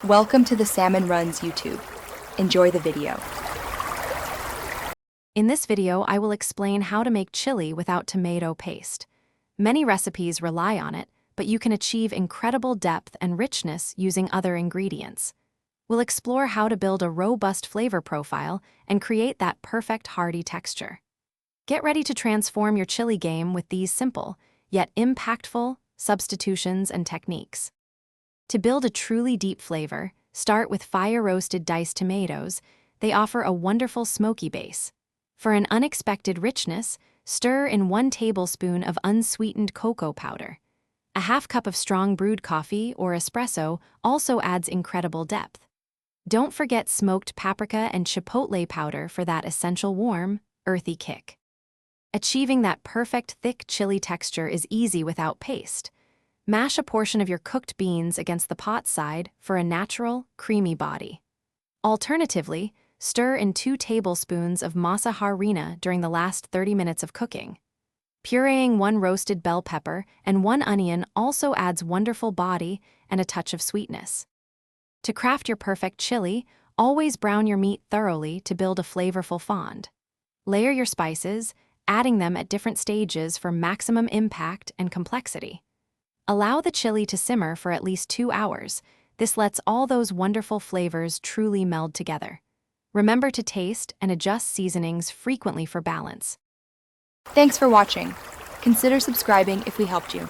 Welcome to the Salmon Runs YouTube. Enjoy the video. In this video, I will explain how to make chili without tomato paste. Many recipes rely on it, but you can achieve incredible depth and richness using other ingredients. We'll explore how to build a robust flavor profile and create that perfect hearty texture. Get ready to transform your chili game with these simple, yet impactful, substitutions and techniques. To build a truly deep flavor, start with fire-roasted diced tomatoes. They offer a wonderful smoky base. For an unexpected richness, stir in 1 tablespoon of unsweetened cocoa powder. A half cup of strong brewed coffee or espresso also adds incredible depth. Don't forget smoked paprika and chipotle powder for that essential warm, earthy kick. Achieving that perfect thick chili texture is easy without paste. Mash a portion of your cooked beans against the pot side for a natural, creamy body. Alternatively, stir in 2 tablespoons of masa harina during the last 30 minutes of cooking. Pureeing 1 roasted bell pepper and 1 onion also adds wonderful body and a touch of sweetness. To craft your perfect chili, always brown your meat thoroughly to build a flavorful fond. Layer your spices, adding them at different stages for maximum impact and complexity. Allow the chili to simmer for at least 2 hours. This lets all those wonderful flavors truly meld together. Remember to taste and adjust seasonings frequently for balance. Thanks for watching. Consider subscribing if we helped you.